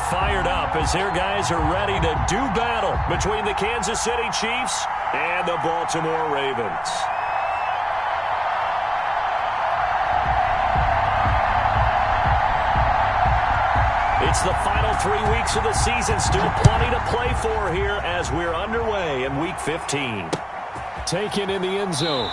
fired up as their guys are ready to do battle between the Kansas City Chiefs and the Baltimore Ravens. It's the final 3 weeks of the season. Still plenty to play for here as we're underway in Week 15. Taken in the end zone.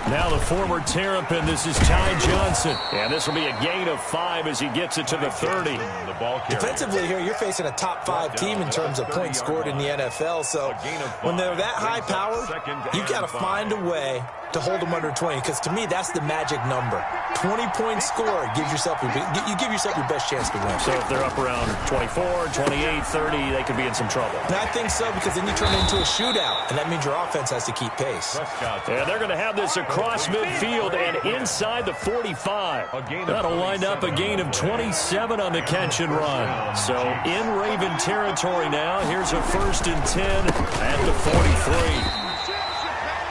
Now the former Terrapin, this is Ty Johnson. And this will be a gain of 5 as he gets it to the 30. Defensively here, you're facing a top 5 team in terms of points scored in the NFL. So when they're that high powered, you've got to find a way to hold them under 20. Because to me, that's the magic number. 20-point score gives yourself you give yourself your best chance to win. So if they're up around 24, 28, 30, they could be in some trouble. And I think so, because then you turn it into a shootout, and that means your offense has to keep pace. And they're going to have this across midfield and inside the 45. That'll wind up a gain of 27 on the catch and run. So in Raven territory now. Here's a 1st and 10 at the 43.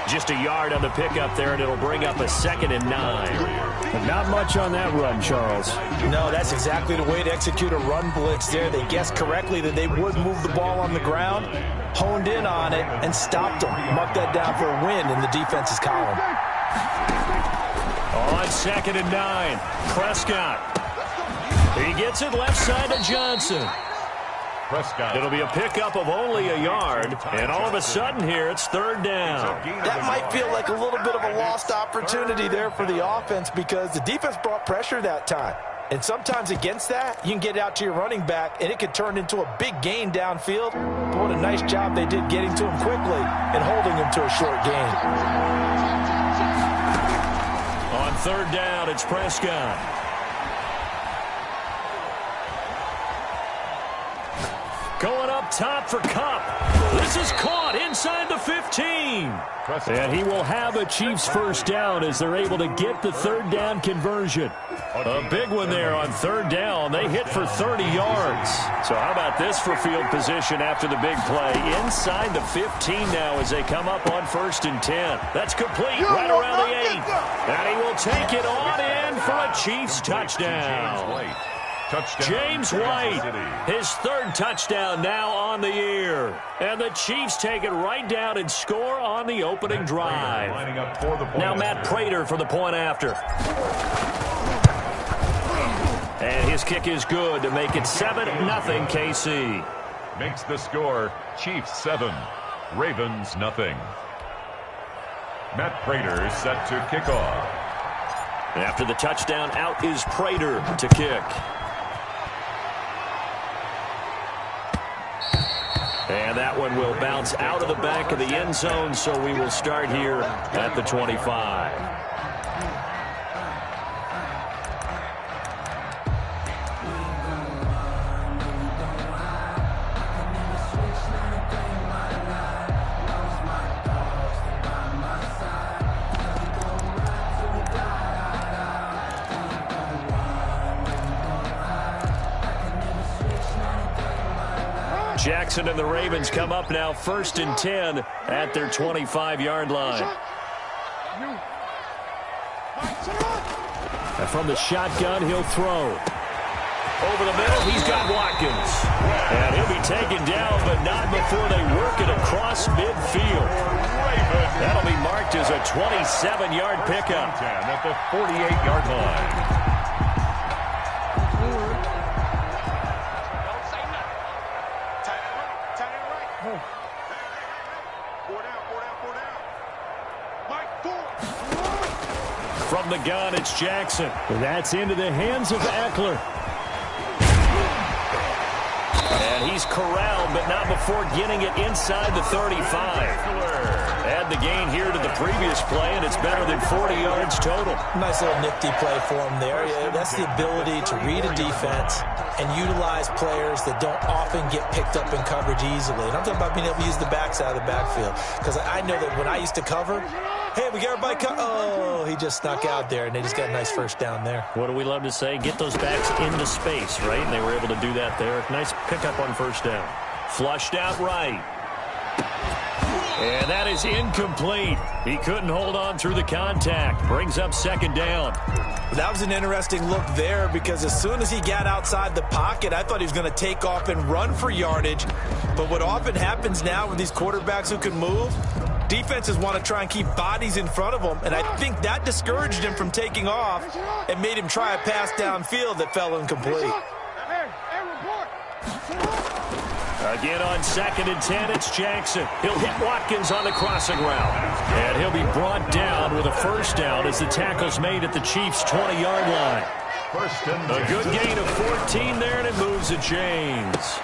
Just a yard on the pickup there, and it'll bring up a 2nd and 9. But not much on that run, Charles. No, that's exactly the way to execute a run blitz there. They guessed correctly that they would move the ball on the ground, honed in on it, and stopped them. Marked that down for a win in the defense's column. On 2nd and 9, Prescott. He gets it left side to Johnson. It'll be a pickup of only a yard, and all of a sudden here it's 3rd down. That might feel like a little bit of a lost opportunity there for the offense, because the defense brought pressure that time. And sometimes against that, you can get out to your running back, and it could turn into a big gain downfield. But what a nice job they did getting to him quickly and holding him to a short gain. On 3rd down, it's Prescott. Going up top for Kupp. This is caught inside the 15. And he will have a Chiefs 1st down as they're able to get the 3rd down conversion. A big one there on 3rd down. They hit for 30 yards. So how about this for field position after the big play? Inside the 15 now as they come up on 1st and 10. That's complete right around the 8. And he will take it on in for a Chiefs touchdown. James White, his 3rd touchdown now on the year. And the Chiefs take it right down and score on the opening drive. Now Matt Prater for the point after. And his kick is good to make it 7-0 KC. Makes the score Chiefs 7, Ravens nothing. Matt Prater set to kick off. After the touchdown, out is Prater to kick. And that one will bounce out of the back of the end zone, so we will start here at the 25. Jackson and the Ravens come up now 1st and 10 at their 25-yard line. And from the shotgun, he'll throw. Over the middle, he's got Watkins. And he'll be taken down, but not before they work it across midfield. That'll be marked as a 27-yard pickup. At the 48-yard line. From the gun, it's Jackson. And that's into the hands of Eckler. And he's corralled, but not before getting it inside the 35. Add the gain here to the previous play, and it's better than 40 yards total. Nice little nifty play for him there. Yeah, that's the ability to read a defense and utilize players that don't often get picked up in coverage easily. And I'm talking about being able to use the backside of the backfield. Because I know that when I used to cover, hey, we got everybody oh, he just snuck out there, and they just got a nice first down there. What do we love to say? Get those backs into space, right? And they were able to do that there. Nice pickup on first down. Flushed out right. And that is incomplete. He couldn't hold on through the contact. Brings up second down. That was an interesting look there because as soon as he got outside the pocket, I thought he was going to take off and run for yardage. But what often happens now with these quarterbacks who can move, defenses want to try and keep bodies in front of them, and I think that discouraged him from taking off and made him try a pass downfield that fell incomplete. Again on 2nd and 10, it's Jackson. He'll hit Watkins on the crossing route. And he'll be brought down with a first down as the tackle's made at the Chiefs' 20-yard line. A good gain of 14 there, and it moves the chains.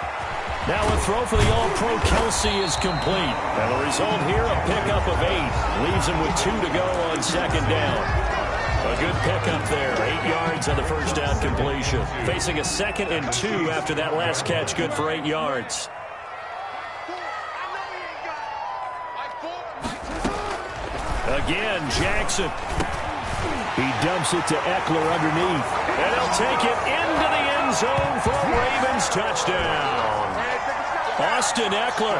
Now a throw for the All-Pro Kelsey is complete. And the result here, a pickup of 8. Leaves him with 2 to go on second down. A good pickup there. 8 yards on the first down completion. Facing a 2nd and 2 after that last catch, good for 8 yards. Again, Jackson. He dumps it to Eckler underneath. And he'll take it into the end zone for a Ravens touchdown. Austin Eckler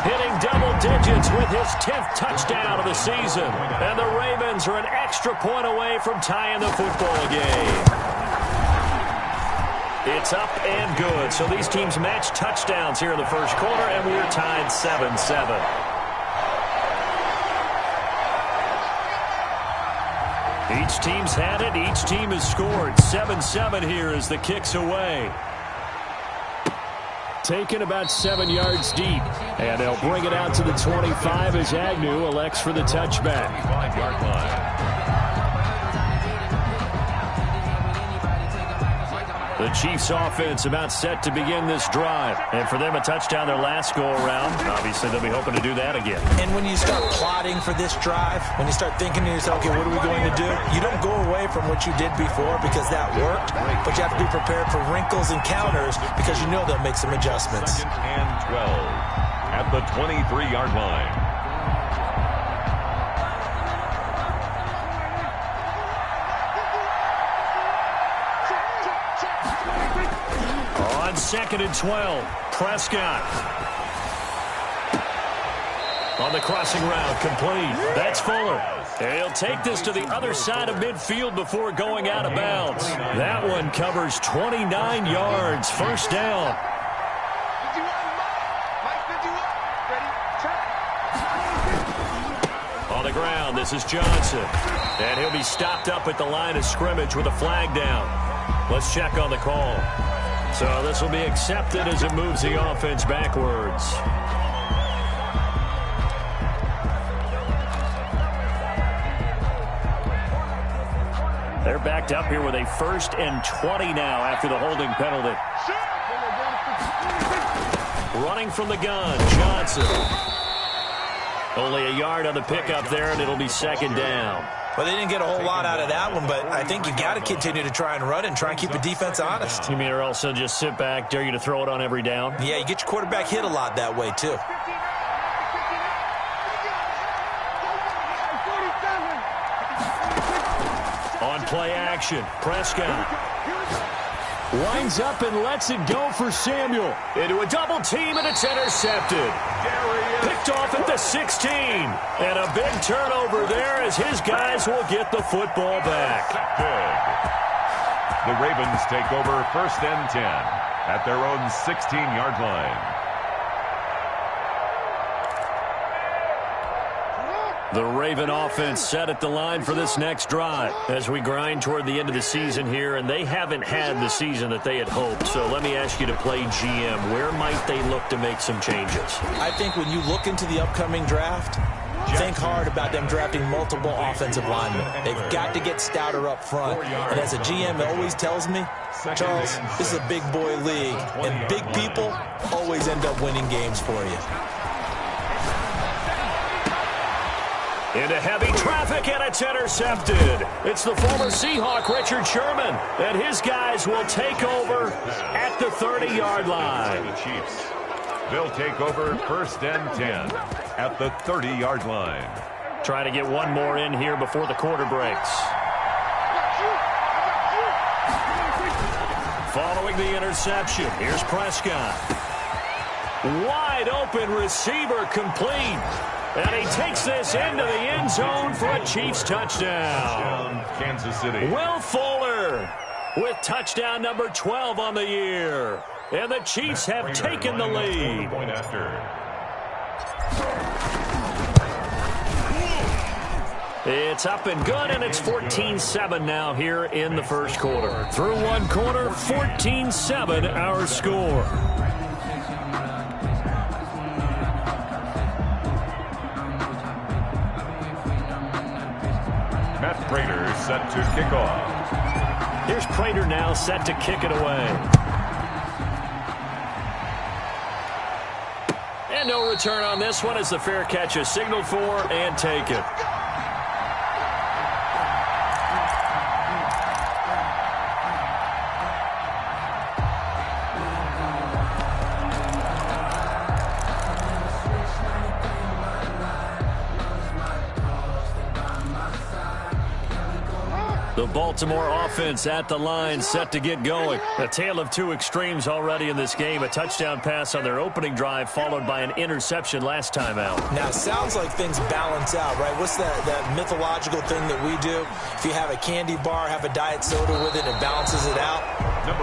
hitting double digits with his 10th touchdown of the season. And the Ravens are an extra point away from tying the football game. It's up and good. So these teams match touchdowns here in the first quarter, and we're tied 7-7. Each team's had it. Each team has scored. 7-7 here as the kick's away. Taken about 7 yards deep. And they'll bring it out to the 25 as Agnew elects for the touchback. 5-yard line. The Chiefs offense about set to begin this drive. And for them, a touchdown their last go-around. Obviously, they'll be hoping to do that again. And when you start plotting for this drive, when you start thinking to yourself, okay, what are we going to do? You don't go away from what you did before because that worked, but you have to be prepared for wrinkles and counters because you know they'll make some adjustments. 2nd and 12 at the 23-yard line. On 2nd and 12, Prescott. On the crossing route, complete. That's Fuller. And he'll take this to the other side of midfield before going out of bounds. That one covers 29 yards. First down. On the ground, this is Johnson. And he'll be stopped up at the line of scrimmage with a flag down. Let's check on the call. So this will be accepted as it moves the offense backwards. They're backed up here with a 1st and 20 now after the holding penalty. Running from the gun, Johnson. Only a yard on the pickup there, and it'll be second down. Well, they didn't get a whole lot out of that one, but I think you got to continue to try and run and try and keep the defense honest. You mean or also just sit back, dare you to throw it on every down? Yeah, you get your quarterback hit a lot that way, too. On play action, Prescott. Winds up and lets it go for Samuel. Into a double team, and it's intercepted. Picked off at the 16. And a big turnover there as his guys will get the football back. The Ravens take over 1st and 10 at their own 16-yard line. The Raven offense set at the line for this next drive as we grind toward the end of the season here, and they haven't had the season that they had hoped. So let me ask you to play GM. Where might they look to make some changes? I think when you look into the upcoming draft, think hard about them drafting multiple offensive linemen. They've got to get stouter up front. And as a GM, it always tells me, Charles, this is a big boy league, and big people always end up winning games for you. Into heavy traffic, and it's intercepted. It's the former Seahawk, Richard Sherman, and his guys will take over at the 30-yard line. The Chiefs. They'll take over 1st and 10 at the 30-yard line. Trying to get one more in here before the quarter breaks. Following the interception, here's Prescott. Wide open receiver complete. And he takes this into the end zone for a Chiefs touchdown. Kansas City. Will Fuller with touchdown number 12 on the year. And the Chiefs have taken the lead. Point after. It's up and good, and it's 14-7 now here in the first quarter. Through one quarter, 14-7 our score. Matt Prater set to kick off. Here's Prater now set to kick it away. And no return on this one as the fair catch is signaled for and taken. The Baltimore offense at the line, set to get going. A tale of two extremes already in this game. A touchdown pass on their opening drive, followed by an interception last time out. Now, it sounds like things balance out, right? What's that mythological thing that we do? If you have a candy bar, have a diet soda with it, it balances it out.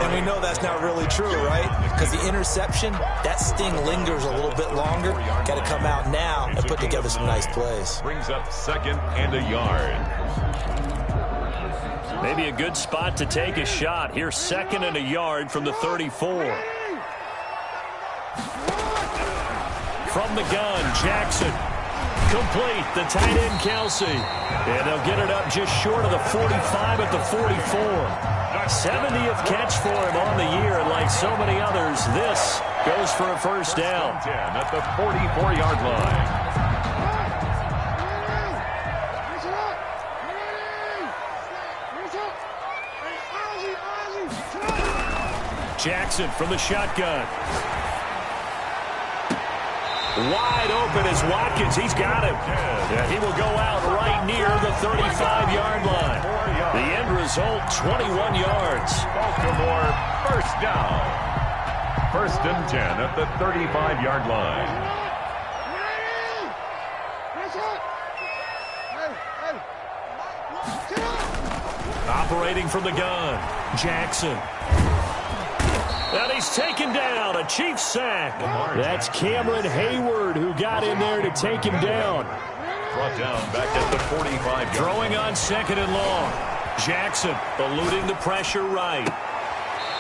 And we know that's not really true, right? Because the interception, that sting lingers a little bit longer. Got to come out now and put together some nice plays. Brings up 2nd and a yard. Maybe a good spot to take a shot. Here's 2nd and a yard from the 34. From the gun, Jackson. Complete, the tight end, Kelsey. And they'll get it up just short of the 45 at the 44. 70th catch for him on the year, and like so many others, this goes for a first down. 10 at the 44-yard line. Jackson from the shotgun. Wide open is Watkins. He's got him. And he will go out right near the 35-yard line. The end result, 21 yards. Baltimore first down. 1st and 10 at the 35-yard line. Operating from the gun, Jackson. And he's taken down, a Chiefs sack. That's Cameron Hayward who got in there to take him down. Brought down back at the 45. Throwing on 2nd and long. Jackson eluding the pressure right.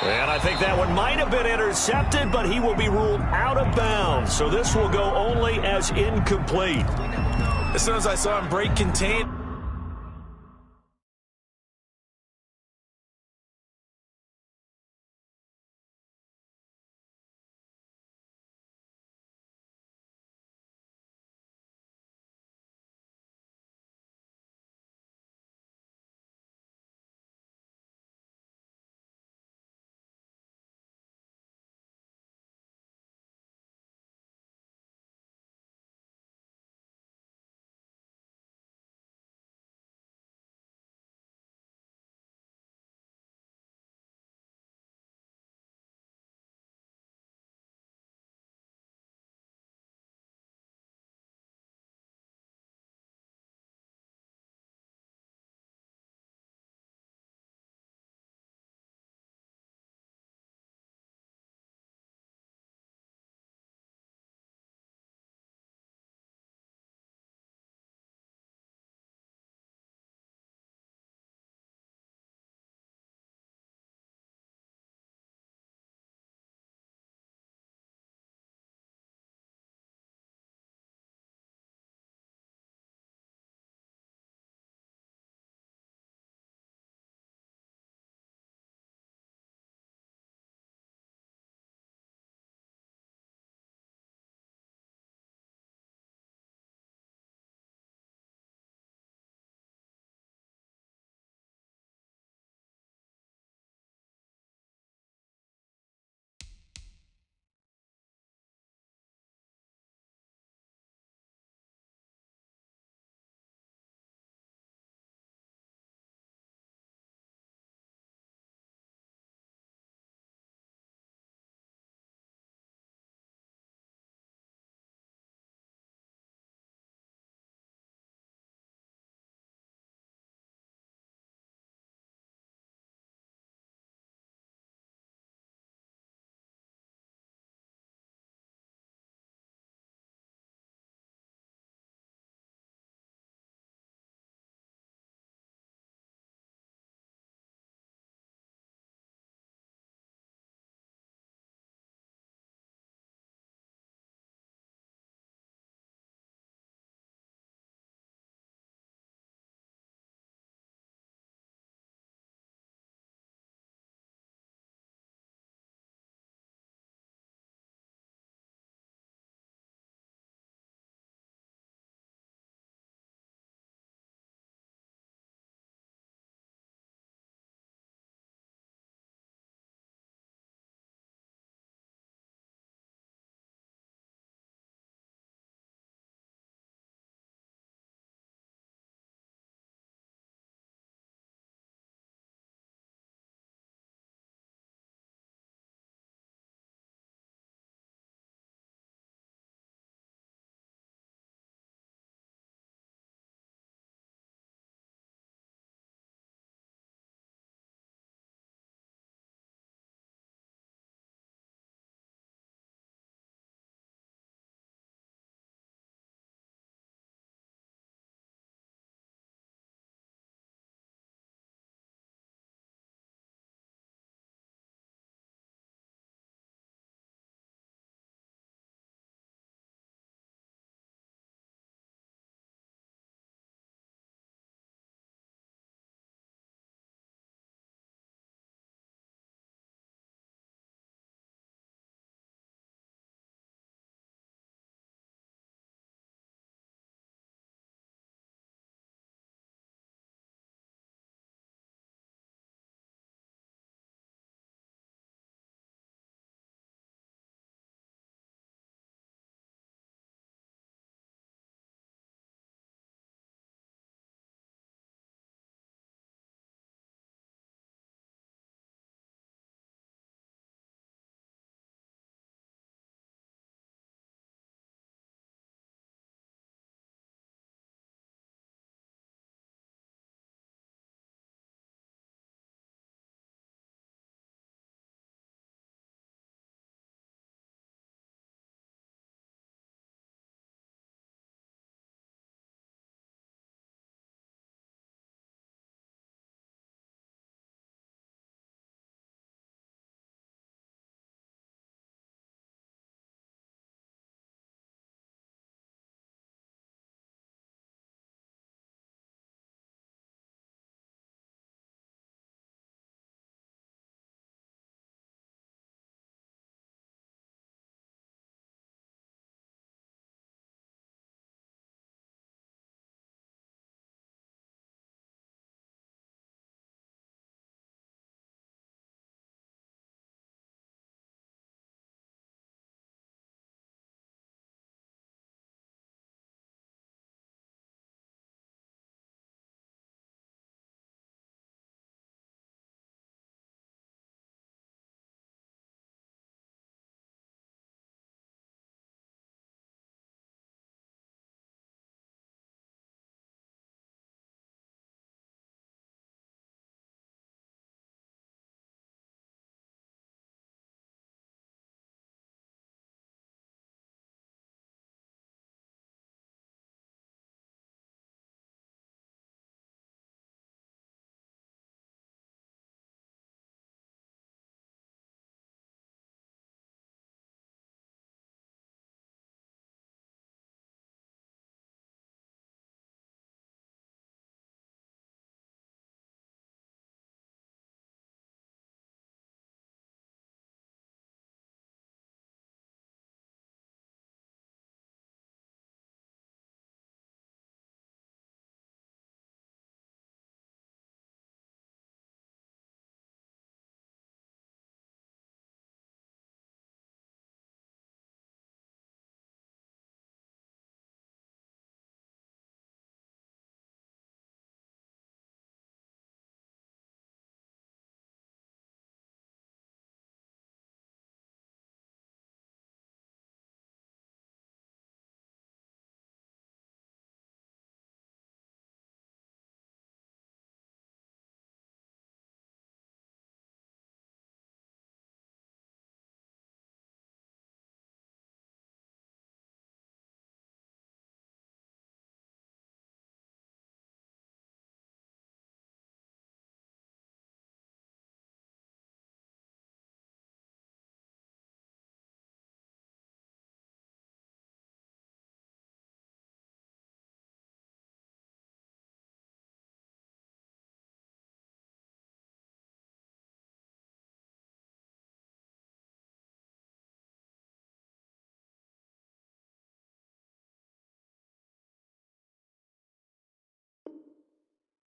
And I think that one might have been intercepted, but he will be ruled out of bounds. So this will go only as incomplete. As soon as I saw him break contain,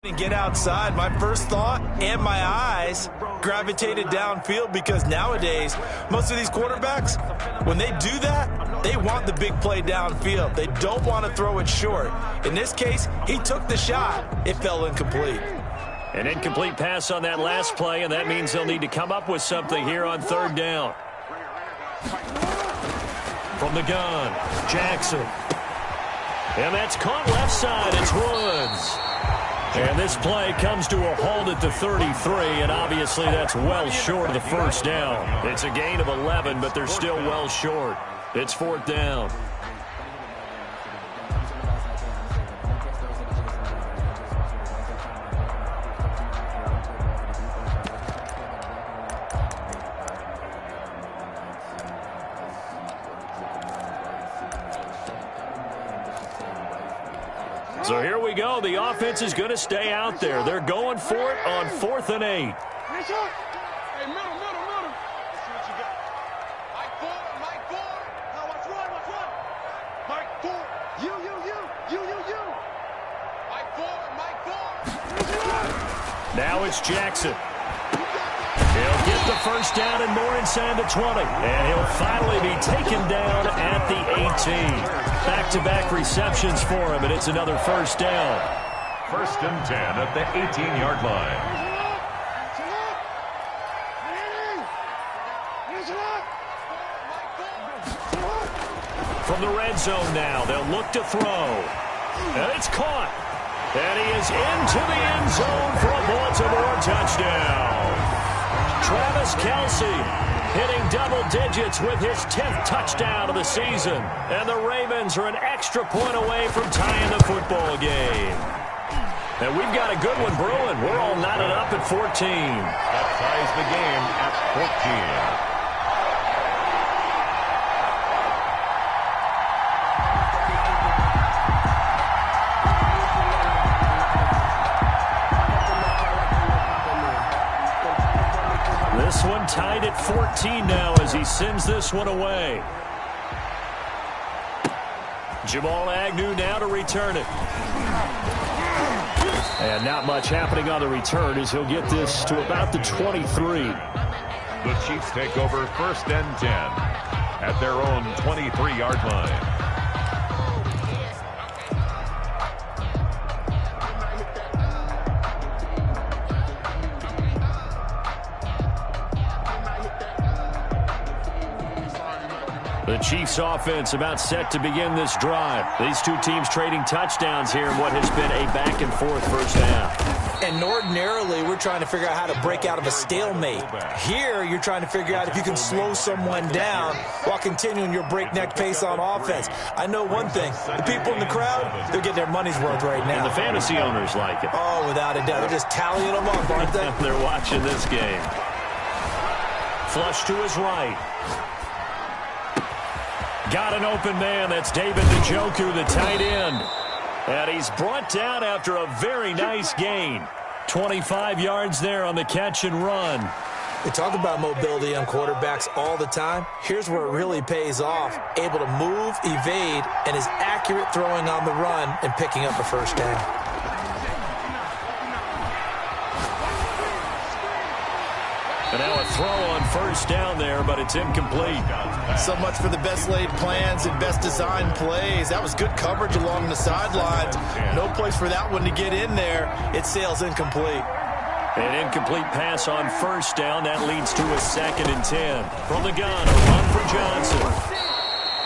And get outside, my first thought and my eyes gravitated downfield, because nowadays most of these quarterbacks, when they do that, they want the big play downfield. They don't want to throw it short. In this case, he took the shot. It fell incomplete. An incomplete pass on that last play, and that means they'll need to come up with something here on third down. From the gun, Jackson. And that's caught left side. It's Woods. And this play comes to a halt at the 33, and obviously that's well short of the first down. It's a gain of 11, but they're still well short. It's fourth down. So here we go. The offense is going to stay out there. They're going for it on 4th and 8. Hey, middle. Let's see what you got. Mike 4. Now watch one. Mike 4. You. Mike 4. Now it's Jackson. He'll get the first down and more inside the 20. And he'll finally be taken down at the 18. Back-to-back receptions for him, and it's another first down. 1st and 10 at the 18-yard line. From the red zone now, they'll look to throw. And it's caught. And he is into the end zone for a Baltimore touchdown. Travis Kelce hitting double digits with his 10th touchdown of the season. And the Ravens are an extra point away from tying the football game. And we've got a good one brewing. We're all knotted up at 14. That ties the game at 14. This one tied at 14 now as he sends this one away. Jamal Agnew now to return it. And not much happening on the return as he'll get this to about the 23. The Chiefs take over 1st and 10 at their own 23-yard line. The Chiefs offense about set to begin this drive. These two teams trading touchdowns here in what has been a back-and-forth first half. And ordinarily, we're trying to figure out how to break out of a stalemate. Here, you're trying to figure out if you can slow someone down while continuing your breakneck pace on offense. I know one thing. The people in the crowd, they're getting their money's worth right now. And the fantasy owners like it. Oh, without a doubt. They're just tallying them up, aren't they? They're watching this game. Flush to his right. Got an open man. That's David Njoku, the tight end. And he's brought down after a very nice gain. 25 yards there on the catch and run. We talk about mobility on quarterbacks all the time. Here's where it really pays off. Able to move, evade, and is accurate throwing on the run and picking up a first down. And now a throw on first down there, but it's incomplete. So much for the best laid plans and best designed plays. That was good coverage along the sidelines. No place for that one to get in there. It sails incomplete. An incomplete pass on first down. That leads to a 2nd and 10. From the gun, a run for Johnson.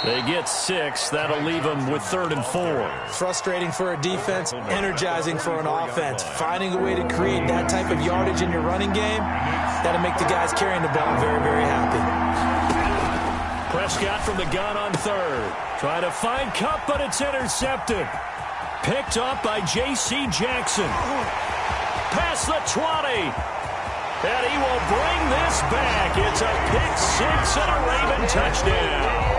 They get 6. That'll leave them with 3rd and 4. Frustrating for a defense, energizing for an offense. Finding a way to create that type of yardage in your running game, that'll make the guys carrying the ball very, very happy. Prescott from the gun on 3rd. Trying to find Kupp, but it's intercepted. Picked up by J.C. Jackson. Past the 20. And he will bring this back. It's a pick 6 and a Raven touchdown.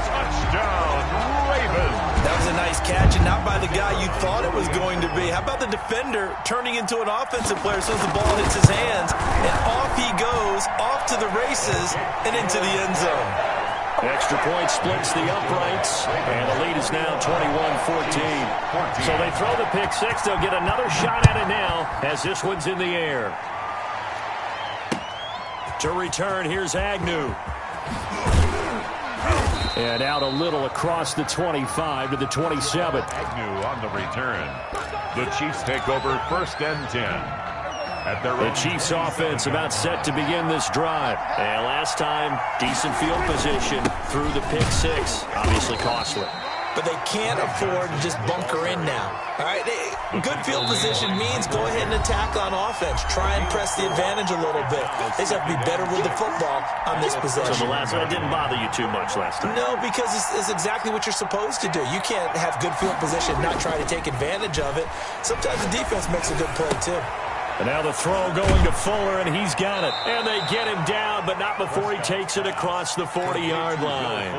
Touchdown, Ravens. That was a nice catch, and not by the guy you thought it was going to be. How about the defender turning into an offensive player as soon as the ball hits his hands, and off he goes, off to the races, and into the end zone. Extra point splits the uprights, and the lead is now 21-14. So they throw the pick six. They'll get another shot at it now as this one's in the air. To return, here's Agnew. And out a little across the 25 to the 27. Agnew on the return. The Chiefs take over 1st and 10. The Chiefs offense about set to begin this drive. And last time, decent field position through the pick six. Obviously costly. But they can't afford to just bunker in now. All right, good field position means go ahead and attack on offense. Try and press the advantage a little bit. They just have to be better with the football on this possession. So the last one didn't bother you too much last time? No, because it's exactly what you're supposed to do. You can't have good field position and not try to take advantage of it. Sometimes the defense makes a good play, too. And now the throw going to Fuller, and he's got it. And they get him down, but not before he takes it across the 40-yard line.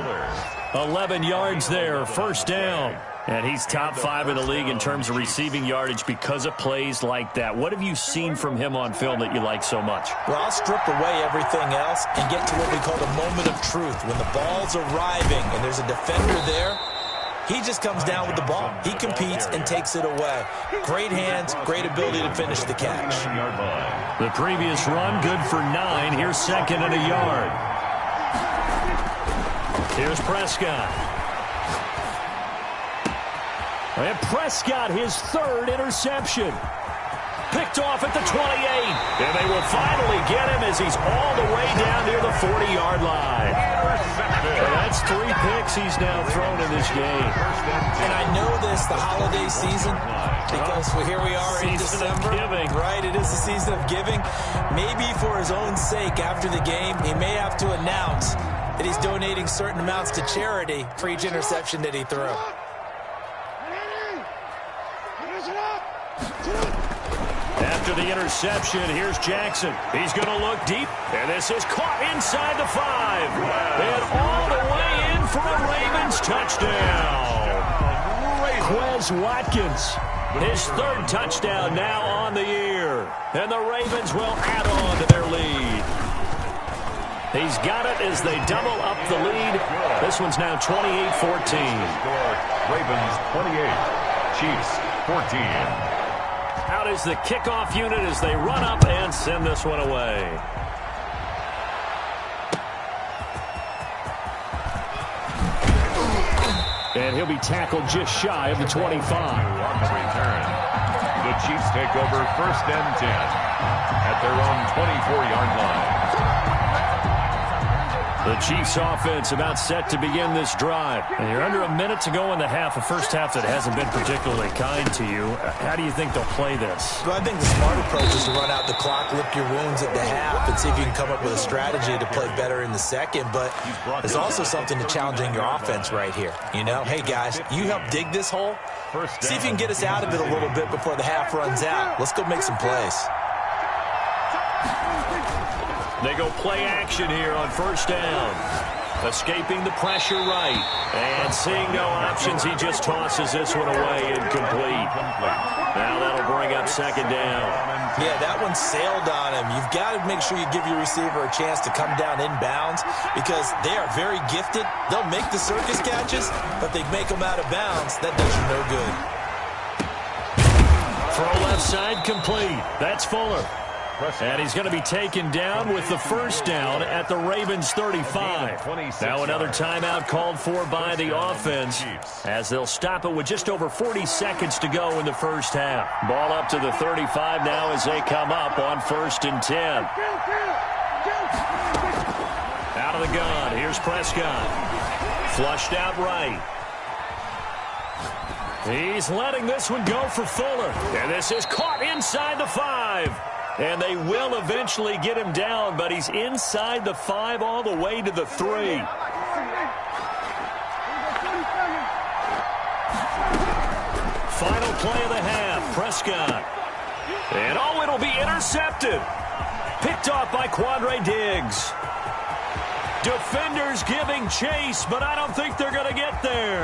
11 yards there, 1st down. And he's top 5 in the league in terms of receiving yardage because of plays like that. What have you seen from him on film that you like so much? Well, I'll strip away everything else and get to what we call the moment of truth. When the ball's arriving and there's a defender there, he just comes down with the ball. He competes and takes it away. Great hands, great ability to finish the catch. The previous run, good for 9. Here's 2nd and a yard. Here's Prescott. And Prescott, his 3rd interception. Picked off at the 28. And they will finally get him as he's all the way down near the 40-yard line. Well, that's 3 picks he's now thrown in this game. And I know this, the holiday season, because here we are in December. Giving. Right, it is the season of giving. Maybe for his own sake after the game, he may have to announce that he's donating certain amounts to charity for each interception that he threw. After the interception, here's Jackson. He's going to look deep, and this is caught inside the 5. And all the way in for a Ravens touchdown. Quez Watkins, his 3rd touchdown now on the year. And the Ravens will add on to their lead. He's got it as they double up the lead. This one's now 28-14. Ravens 28, Chiefs 14. Out is the kickoff unit as they run up and send this one away. And he'll be tackled just shy of the 25. On the return, the Chiefs take over 1st and 10 at their own 24-yard line. The Chiefs offense about set to begin this drive. And you're under a minute to go in the half, a first half that hasn't been particularly kind to you. How do you think they'll play this? Well, I think the smart approach is to run out the clock, lick your wounds at the half, and see if you can come up with a strategy to play better in the second. But there's also something to challenging your offense right here. You know, hey, guys, you help dig this hole. See if you can get us out of it a little bit before the half runs out. Let's go make some plays. They go play action here on 1st down. Escaping the pressure right. And seeing no options, he just tosses this one away incomplete. Now that'll bring up 2nd down. Yeah, that one sailed on him. You've got to make sure you give your receiver a chance to come down inbounds because they are very gifted. They'll make the circus catches, but they make them out of bounds. That does you no good. Throw left side complete. That's Fuller. And he's going to be taken down with the 1st down at the Ravens 35. Now another timeout called for by the offense as they'll stop it with just over 40 seconds to go in the first half. Ball up to the 35 now as they come up on 1st and 10. Out of the gun, here's Prescott. Flushed out right. He's letting this one go for Fuller. And this is caught inside the 5. And they will eventually get him down, but he's inside the 5 all the way to the 3. Final play of the half, Prescott. And oh, it'll be intercepted. Picked off by Quandre Diggs. Defenders giving chase, but I don't think they're going to get there.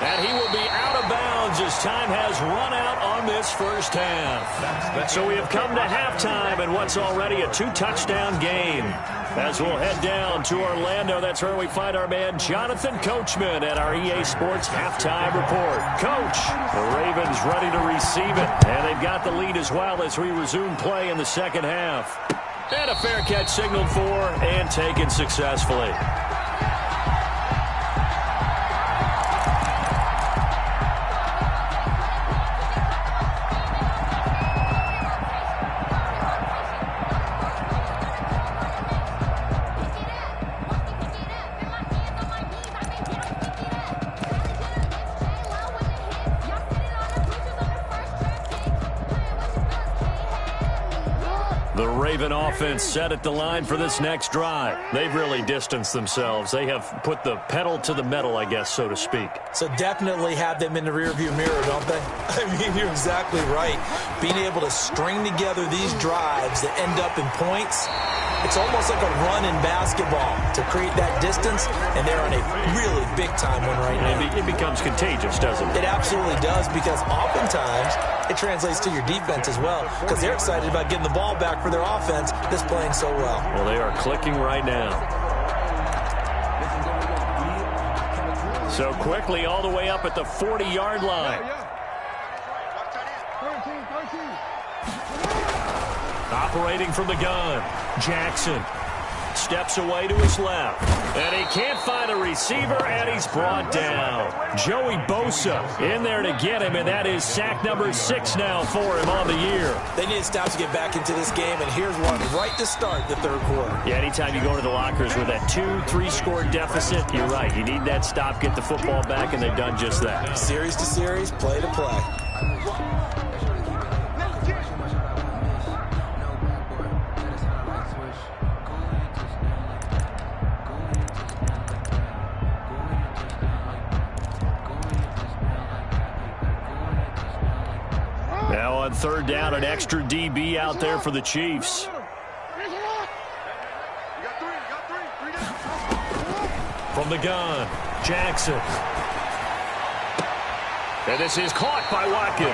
And he will be out of bounds as time has run out on this first half. So we have come to halftime in what's already a two-touchdown game. As we'll head down to Orlando, that's where we find our man Jonathan Coachman at our EA Sports Halftime Report. Coach, the Ravens ready to receive it, and they've got the lead as well as we resume play in the second half. And a fair catch signaled for and taken successfully. The Raven offense set at the line for this next drive. They've really distanced themselves. They have put the pedal to the metal, I guess, so to speak. So definitely have them in the rearview mirror, don't they? I mean, you're exactly right. Being able to string together these drives that end up in points, it's almost like a run in basketball to create that distance, and they're on a really big-time one right now. It becomes contagious, doesn't it? It absolutely does, because oftentimes it translates to your defense as well, because they're excited about getting the ball back for their offense that's playing so well. Well, they are clicking right now. So quickly all the way up at the 40-yard line. Operating from the gun, Jackson steps away to his left. And he can't find a receiver, and he's brought down. Joey Bosa in there to get him, and that is sack number 6 now for him on the year. They need to stop to get back into this game, and here's one right to start the third quarter. Yeah, anytime you go to the lockers with that 2-3 score deficit, you're right. You need that stop, get the football back, and they've done just that. Series to series, play to play. Now on third down, an extra DB out there for the Chiefs. From the gun, Jackson. And this is caught by Watkins.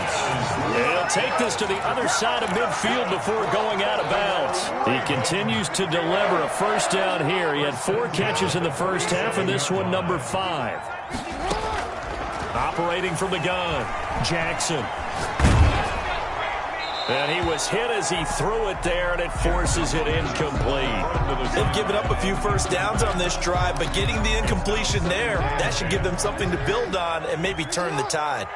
And he'll take this to the other side of midfield before going out of bounds. He continues to deliver a first down here. He had 4 catches in the first half, and this one number 5. Operating from the gun, Jackson. And he was hit as he threw it there, and it forces it incomplete. They've given up a few first downs on this drive, but getting the incompletion there, that should give them something to build on and maybe turn the tide.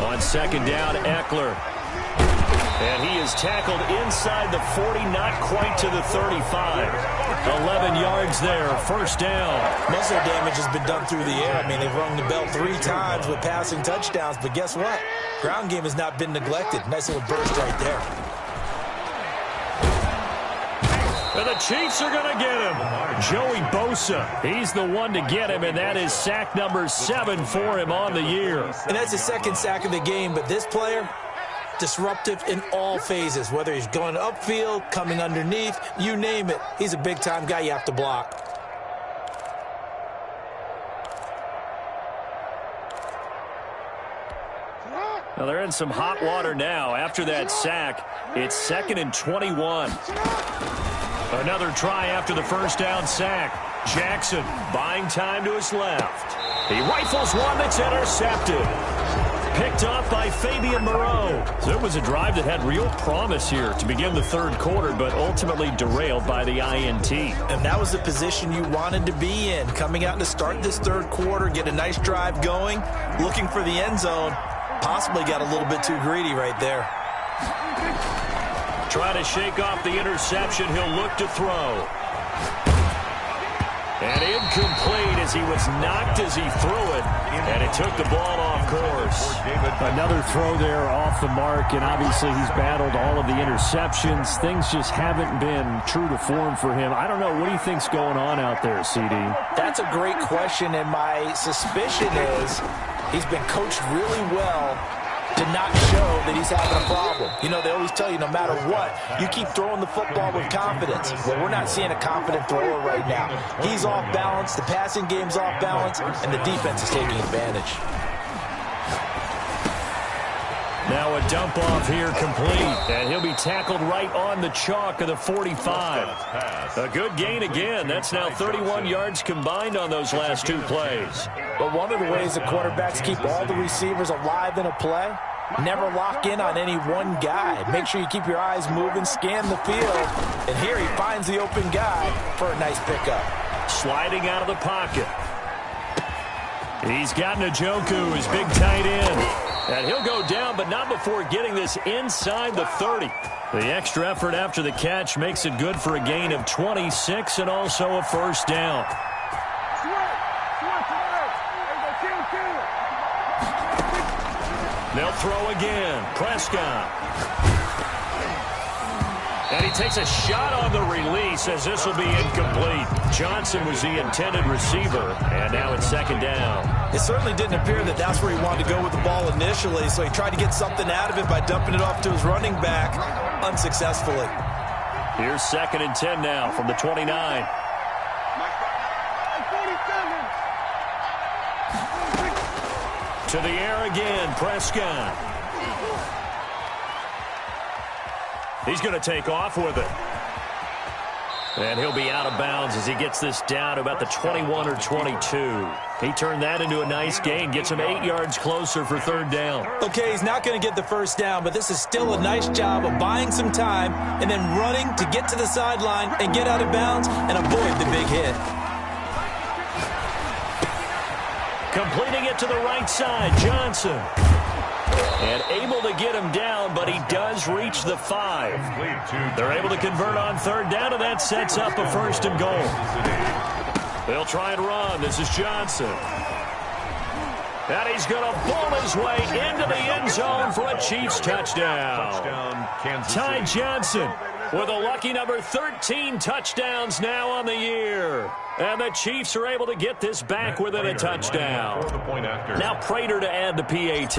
On second down, Eckler. And he is tackled inside the 40, not quite to the 35. 11 yards there, first down. Most of their damage has been done through the air. I mean, they've rung the bell 3 times with passing touchdowns, but guess what? Ground game has not been neglected. Nice little burst right there. And the Chiefs are going to get him. Joey Bosa, he's the one to get him, and that is sack number 7 for him on the year. And that's the second sack of the game, but this player, disruptive in all phases, whether he's going upfield, coming underneath, you name it. He's a big-time guy you have to block. Well, they're in some hot water now. After that sack, it's 2nd and 21. Another try after the first down sack. Jackson buying time to his left. He rifles one that's intercepted. Picked off by Fabian Moreau. So it was a drive that had real promise here to begin the third quarter, but ultimately derailed by the INT. And that was the position you wanted to be in. Coming out to start this third quarter, get a nice drive going, looking for the end zone. Possibly got a little bit too greedy right there. Try to shake off the interception. He'll look to throw. And incomplete as he was knocked as he threw it. And it took the ball off course. Another throw there off the mark, and obviously he's battled all of the interceptions. Things just haven't been true to form for him. I don't know. What do you think's going on out there, CD? That's a great question, and my suspicion is he's been coached really well to to not show that he's having a problem. You know, they always tell you no matter what, you keep throwing the football with confidence. Well, we're not seeing a confident thrower right now. He's off balance, the passing game's off balance, and the defense is taking advantage. Now a dump off here complete, and he'll be tackled right on the chalk of the 45. A good gain again. That's now 31 yards combined on those last two plays. But one of the ways the quarterbacks keep all the receivers alive in a play, never lock in on any one guy. Make sure you keep your eyes moving, scan the field, and here he finds the open guy for a nice pickup. Sliding out of the pocket. He's got Njoku, his big tight end. And he'll go down, but not before getting this inside the 30. The extra effort after the catch makes it good for a gain of 26 and also a first down. They'll throw again. Prescott. And he takes a shot on the release as this will be incomplete. Johnson was the intended receiver, and now it's second down. It certainly didn't appear that that's where he wanted to go with the ball initially, so he tried to get something out of it by dumping it off to his running back unsuccessfully. Here's second and 10 now from the 29. To the air again, Prescott. He's going to take off with it. And he'll be out of bounds as he gets this down to about the 21 or 22. He turned that into a nice gain, gets him 8 yards closer for third down. Okay, he's not going to get the first down, but this is still a nice job of buying some time and then running to get to the sideline and get out of bounds and avoid the big hit. Completing it to the right side, Johnson. And able to get him down, but he does reach the 5. They're able to convert on third down, and that sets up a first and goal. They'll try and run. This is Johnson. And he's going to bull his way into the end zone for a Chiefs touchdown. Ty Johnson with a lucky number 13 touchdowns now on the year. And the Chiefs are able to get this back within a touchdown. Now Prater to add the PAT.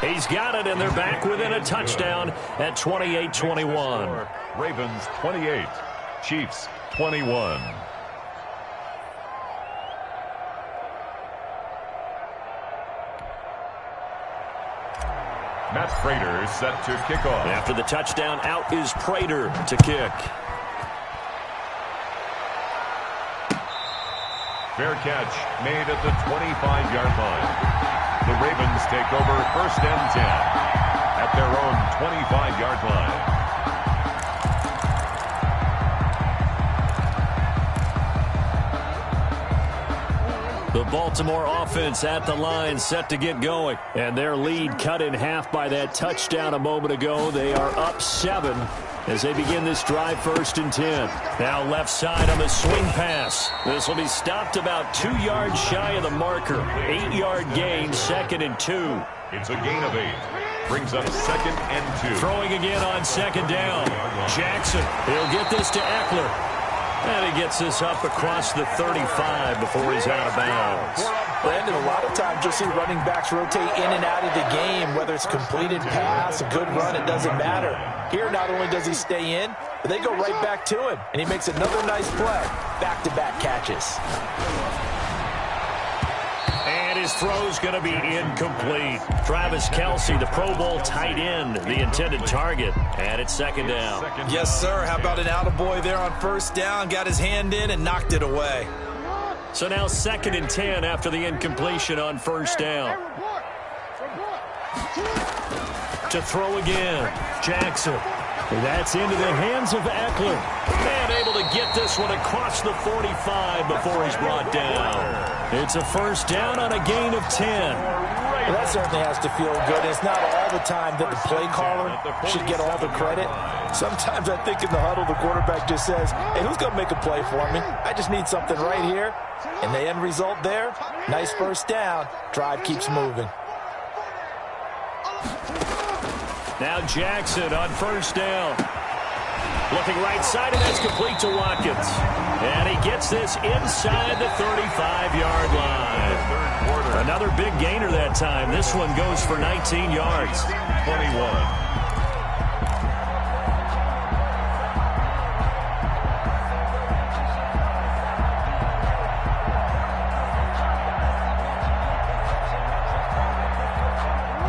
He's got it, and they're back within a touchdown at 28-21. Ravens 28, Chiefs 21. Matt Prater set to kick off. After the touchdown, out is Prater to kick. Fair catch made at the 25-yard line. The Ravens take over first and 10 at their own 25-yard line. The Baltimore offense at the line set to get going. And their lead cut in half by that touchdown a moment ago. They are up 7 as they begin this drive first and 10. Now left side on the swing pass. This will be stopped about 2 yards shy of the marker. 8-yard gain, second and 2. It's a gain of 8. Brings up second and 2. Throwing again on second down. Jackson, he'll get this to Eckler. And he gets this up across the 35 before he's out of bounds. Brandon, a lot of times you'll see running backs rotate in and out of the game, whether it's completed pass, a good run, it doesn't matter. Here, not only does he stay in, but they go right back to him, and he makes another nice play. Back-to-back catches. And his throw's going to be incomplete. Travis Kelce, the Pro Bowl tight end, the intended target. And it's second down. Yes, sir. How about an attaboy there on first down? Got his hand in and knocked it away. So now second and 10 after the incompletion on first down. To throw again, Jackson. That's into the hands of Eckler. And able to get this one across the 45 before he's brought down. It's a first down on a gain of 10. Well, that certainly has to feel good. It's not all the time that the play caller should get all the credit. Sometimes I think in the huddle, the quarterback just says, hey, who's going to make a play for me? I just need something right here. And the end result there, nice first down. Drive keeps moving. Now Jackson on first down. Looking right side, and that's complete to Watkins. And he gets this inside the 35-yard line. Another big gainer that time. This one goes for 19 yards. 21.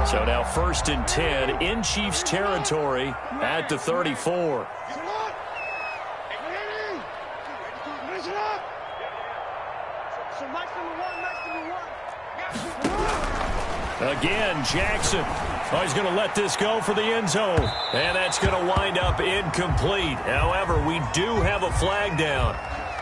So now 1st and 10 in Chiefs territory at the 34. Again, Jackson. Oh, he's going to let this go for the end zone. And that's going to wind up incomplete. However, we do have a flag down.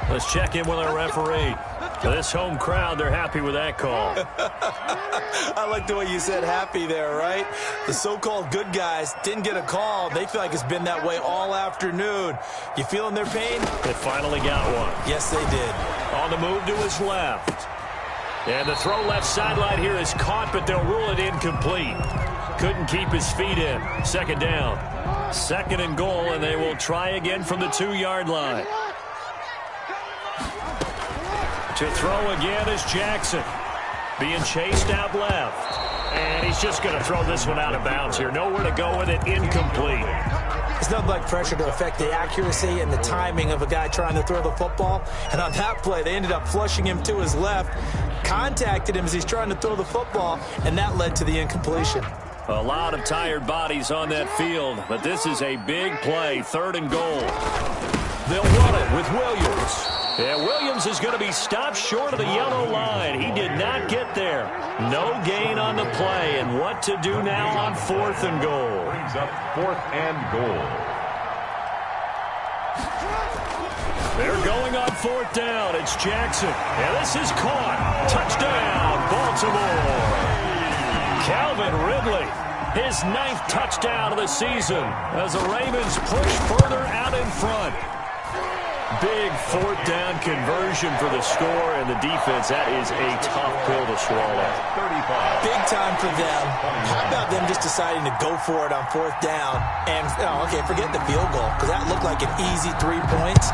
Let's check in with our referee. This home crowd, they're happy with that call. I like the way you said happy there, right? The so-called good guys didn't get a call. They feel like it's been that way all afternoon. You feeling their pain? They finally got one. Yes, they did. On the move to his left. And the throw left sideline here is caught, but they'll rule it incomplete. Couldn't keep his feet in. 2nd down. 2nd and goal, and they will try again from the 2-yard line. To throw again is Jackson. Being chased out left. And he's just going to throw this one out of bounds here. Nowhere to go with it. Incomplete. It's nothing like pressure to affect the accuracy and the timing of a guy trying to throw the football. And on that play, they ended up flushing him to his left, contacted him as he's trying to throw the football, and that led to the incompletion. A lot of tired bodies on that field, but this is a big play. 3rd and goal. They'll run it with Williams. Yeah, Williams is going to be stopped short of the yellow line. He did not get there. No gain on the play. And what to do now on 4th and goal? Brings up 4th and goal. They're going on 4th down. It's Jackson. And this is caught. Touchdown, Baltimore. Calvin Ridley, his 9th touchdown of the season as the Ravens push further out in front. Big 4th down conversion for the score, and the defense, that is a tough pill to swallow. 35. Big time for them. How about them just deciding to go for it on 4th down? And, okay, forget the field goal, because that looked like an easy 3 points.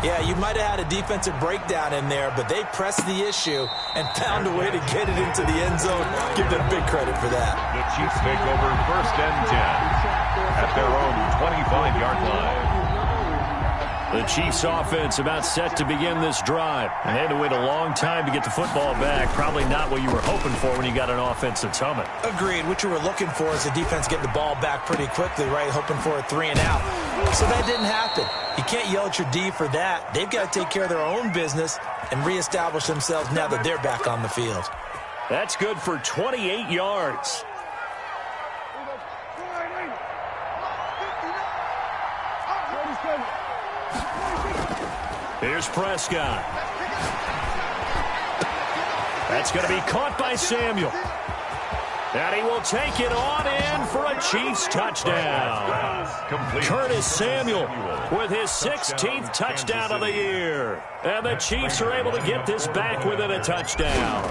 Yeah, you might have had a defensive breakdown in there, but they pressed the issue and found a way to get it into the end zone. Give them big credit for that. The Chiefs take over 1st and 10 at their own 25-yard line. The Chiefs offense about set to begin this drive. And they had to wait a long time to get the football back. Probably not what you were hoping for when you got an offense that's humming. Agreed. What you were looking for is the defense getting the ball back pretty quickly, right? Hoping for a 3 and out. So that didn't happen. You can't yell at your D for that. They've got to take care of their own business and reestablish themselves now that they're back on the field. That's good for 28 yards. Here's Prescott. That's going to be caught by Samuel. And he will take it on in for a Chiefs touchdown. Curtis Samuel with his 16th touchdown of the year. And the Chiefs are able to get this back within a touchdown.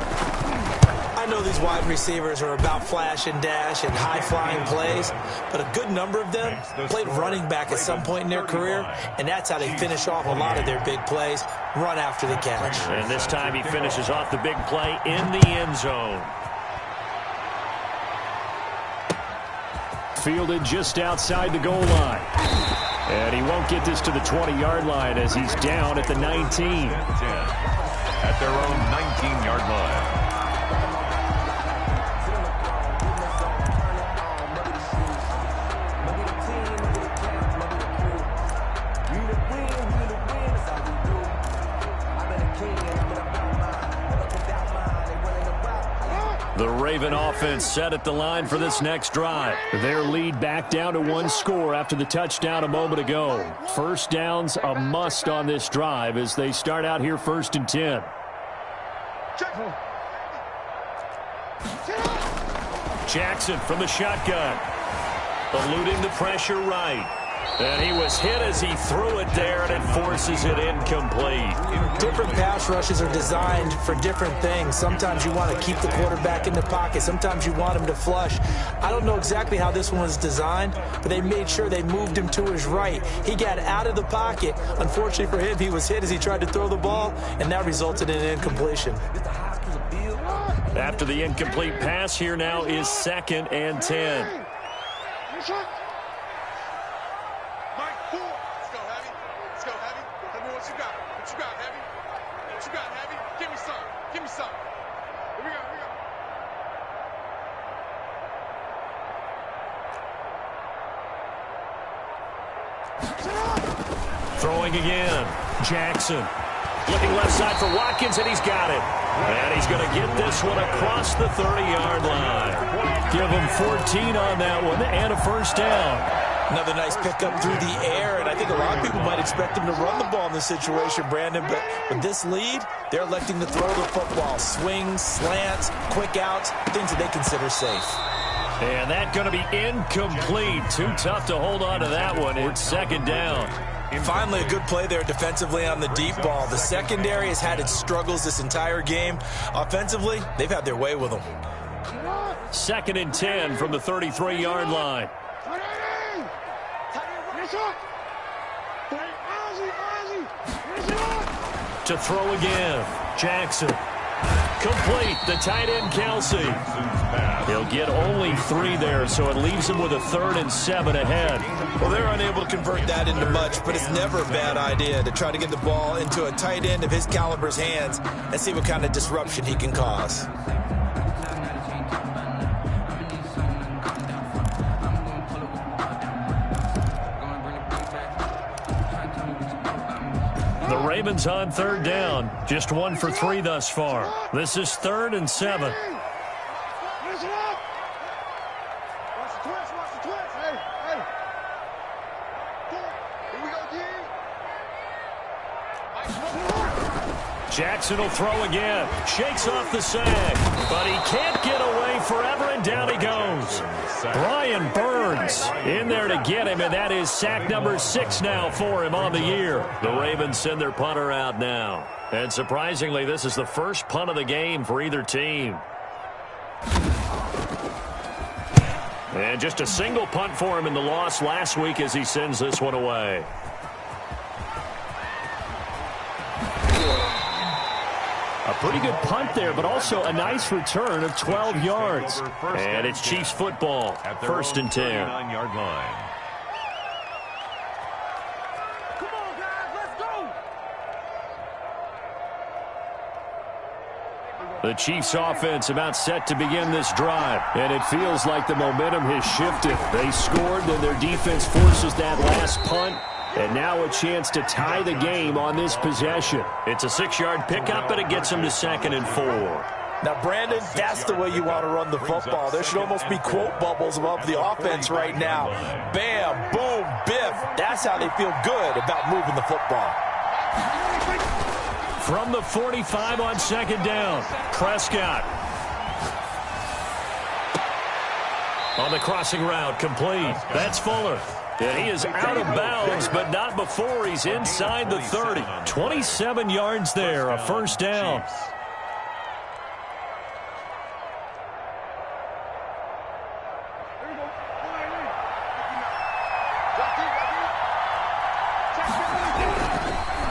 I know these wide receivers are about flash and dash and high-flying plays, but a good number of them played running back at some point in their career, and that's how they finish off a lot of their big plays, run after the catch. And this time he finishes off the big play in the end zone. Fielded just outside the goal line. And he won't get this to the 20-yard line as he's down at the 19. At their own 19-yard line. The Raven offense set at the line for this next drive. Their lead back down to 1 score after the touchdown a moment ago. 1st down's a must on this drive as they start out here 1st and 10. Jackson from the shotgun. Eluding the pressure right. And he was hit as he threw it there, and it forces it incomplete. Different pass rushes are designed for different things. Sometimes you want to keep the quarterback in the pocket. Sometimes you want him to flush. I don't know exactly how this one was designed, but they made sure they moved him to his right. He got out of the pocket. Unfortunately for him, he was hit as he tried to throw the ball, and that resulted in an incompletion. After the incomplete pass, here now is 2nd and 10. Mike, 4. Let's go, Heavy. Let's go, Heavy. Tell me what you got. What you got, Heavy? What you got, Heavy? Give me some. Give me some. Here we go. Here we go. Throwing again. Jackson. Looking left side for Watkins, and he's got it. And he's going to get this one across the 30-yard line. Give him 14 on that one and a first down. Another nice pickup through the air, and I think a lot of people might expect him to run the ball in this situation, Brandon, but with this lead, they're electing to throw the football. Swings, slants, quick outs, things that they consider safe. And that's going to be incomplete. Too tough to hold on to that one. It's 2nd down. Finally, a good play there defensively on the deep ball. The secondary has had its struggles this entire game. Offensively, they've had their way with them. 2nd and 10 from the 33-yard line. To throw again. Jackson. Complete. The tight end, Kelsey. He'll get only 3 there, so it leaves him with a 3rd and 7 ahead. Well, they're unable to convert that into much, but it's never a bad idea to try to get the ball into a tight end of his caliber's hands and see what kind of disruption he can cause. The Ravens on 3rd down. Just 1 for 3 thus far. This is 3rd and 7. Listen up. Watch the twist. Watch the twist. Hey, hey. Here we go, Jackson will throw again. Shakes off the sack. But he can't get away forever, and down he goes. Brian Burns in there to get him, and that is sack number 6 now for him on the year. The Ravens send their punter out now. And surprisingly, this is the first punt of the game for either team. And just a single punt for him in the loss last week as he sends this one away. A pretty good punt there, but also a nice return of 12 yards. And it's Chiefs football, 1st and 10. Yard line. Come on, guys. Let's go. The Chiefs offense about set to begin this drive. And it feels like the momentum has shifted. They scored, then their defense forces that last punt. And now a chance to tie the game on this possession. It's a 6-yard pickup, and it gets them to 2nd and 4. Now, Brandon, that's the way you want to run the football. There should almost be quote bubbles above the offense right now. Bam, boom, biff. That's how they feel good about moving the football. From the 45 on 2nd down, Prescott. On the crossing route, complete. That's Fuller. And he is out of bounds, but not before he's inside the 30. 27 yards there, a first down.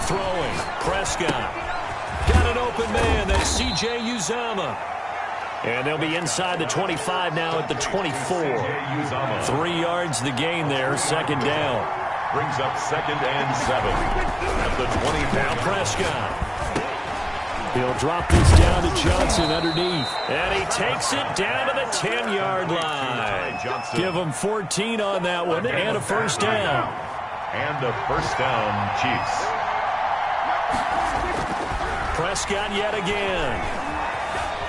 Throwing, Prescott. Got an open man, that's C.J. Uzomah. And they'll be inside the 25 now at the 24. 3 yards the gain there, 2nd down. Brings up 2nd and 7 at the 20. Now Prescott. He'll drop this down to Johnson underneath. And he takes it down to the 10-yard line. Give him 14 on that one and a first down. And a first down, Chiefs. Prescott yet again.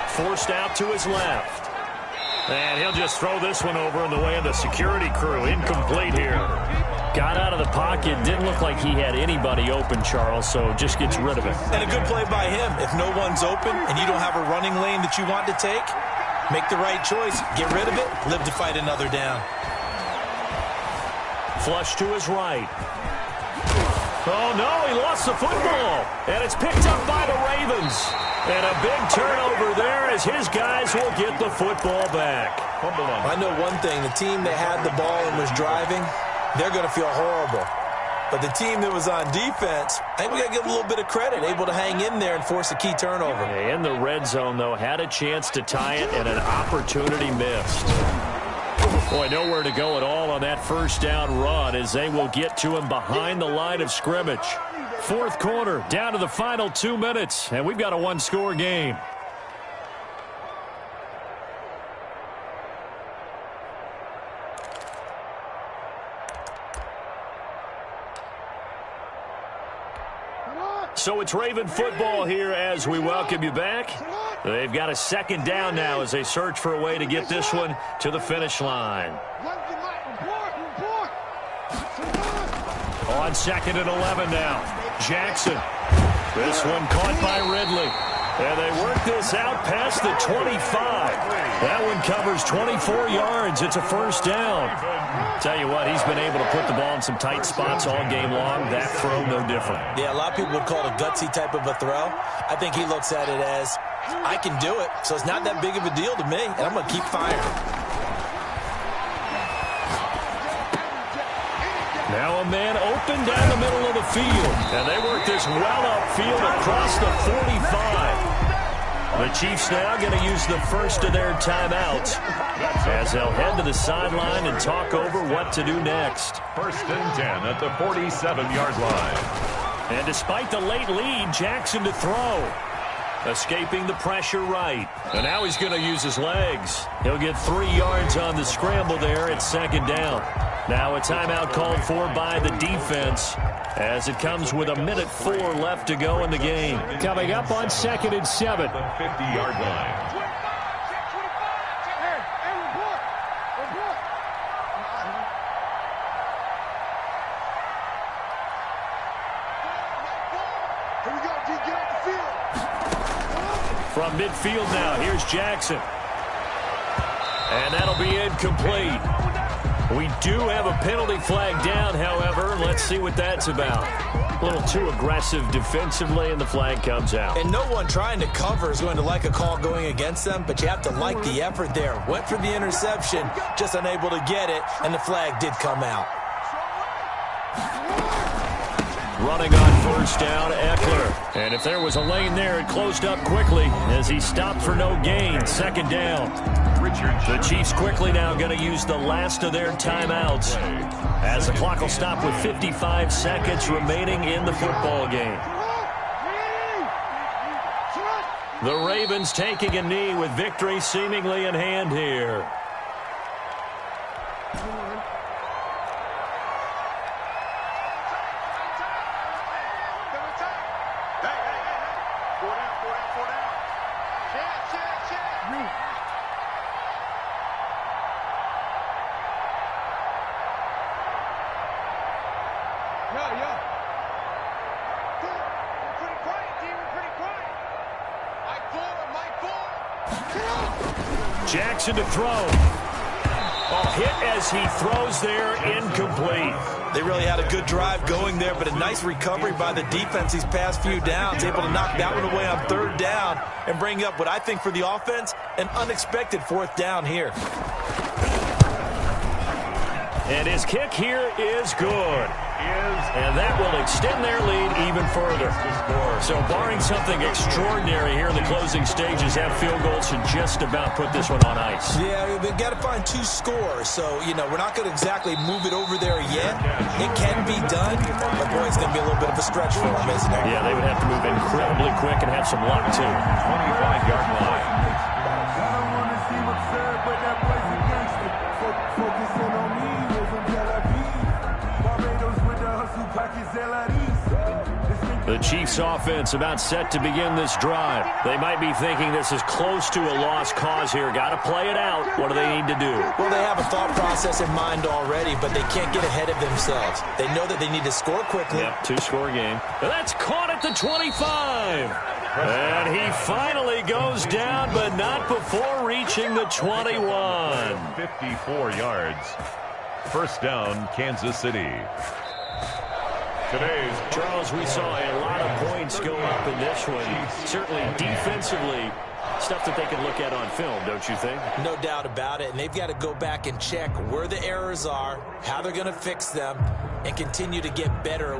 Forced out to his left. And he'll just throw this one over in the way of the security crew. Incomplete here. Got out of the pocket. Didn't look like he had anybody open, Charles, so just gets rid of it. And a good play by him. If no one's open and you don't have a running lane that you want to take, make the right choice. Get rid of it. Live to fight another down. Flush to his right. Oh, no, he lost the football. And it's picked up by the Ravens. And a big turnover there as his guys will get the football back. I know one thing. The team that had the ball and was driving, they're going to feel horrible. But the team that was on defense, I think we got to give them a little bit of credit, able to hang in there and force a key turnover. In the red zone, though, had a chance to tie it and an opportunity missed. Boy, nowhere to go at all on that first down run as they will get to him behind the line of scrimmage. Fourth quarter, down to the final 2 minutes, and we've got a one-score game. So it's Raven football here as we welcome you back. They've got a second down now as they search for a way to get this one to the finish line. On 2nd and 11 now. Jackson. This one caught by Ridley. And they work this out past the 25. That one covers 24 yards. It's a first down. Tell you what, he's been able to put the ball in some tight spots all game long. That throw, no different. Yeah, a lot of people would call it a gutsy type of a throw. I think he looks at it as, I can do it, so it's not that big of a deal to me, and I'm going to keep firing. Now a man open down the middle of the field. And they work this well upfield across the 45. The Chiefs now going to use the first of their timeouts as they'll head to the sideline and talk over what to do next. 1st and 10 at the 47-yard line. And despite the late lead, Jackson to throw. Escaping the pressure right. And now he's going to use his legs. He'll get 3 yards on the scramble there at 2nd down. Now a timeout called for by the defense as it comes with 1:04 left to go in the game. Coming up on 2nd and 7. The 50-yard line. From midfield now, here's Jackson. And that'll be incomplete. We do have a penalty flag down, however. Let's see what that's about. A little too aggressive defensively, and the flag comes out. And no one trying to cover is going to like a call going against them, but you have to like the effort there. Went for the interception, just unable to get it, and the flag did come out. Running on 1st down, Eckler. And if there was a lane there, it closed up quickly as he stopped for no gain. 2nd down. The Chiefs quickly now going to use the last of their timeouts as the clock will stop with 55 seconds remaining in the football game. The Ravens taking a knee with victory seemingly in hand here. Jackson to throw. Hit as he throws there, incomplete. They really had a good drive going there, but a nice recovery by the defense these past few downs, able to knock that one away on 3rd down and bring up what I think for the offense, an unexpected 4th down here. And his kick here is good. And that will extend their lead even further. So barring something extraordinary here in the closing stages, that field goal should just about put this one on ice. Yeah, we've got to find 2 scores. So, we're not going to exactly move it over there yet. It can be done, but boy, it's going to be a little bit of a stretch for them, isn't it? Yeah, they would have to move incredibly quick and have some luck, too. 25-yard line. The Chiefs offense about set to begin this drive. They might be thinking this is close to a lost cause here. Got to play it out. What do they need to do? Well, they have a thought process in mind already, but they can't get ahead of themselves. They know that they need to score quickly. Yep, 2-score game. That's caught at the 25. And he finally goes down, but not before reaching the 21. 54 yards. 1st down, Kansas City. Charles, we saw a lot of points go up in this one. Certainly defensively, stuff that they can look at on film, don't you think? No doubt about it. And they've got to go back and check where the errors are, how they're going to fix them. and continue to get better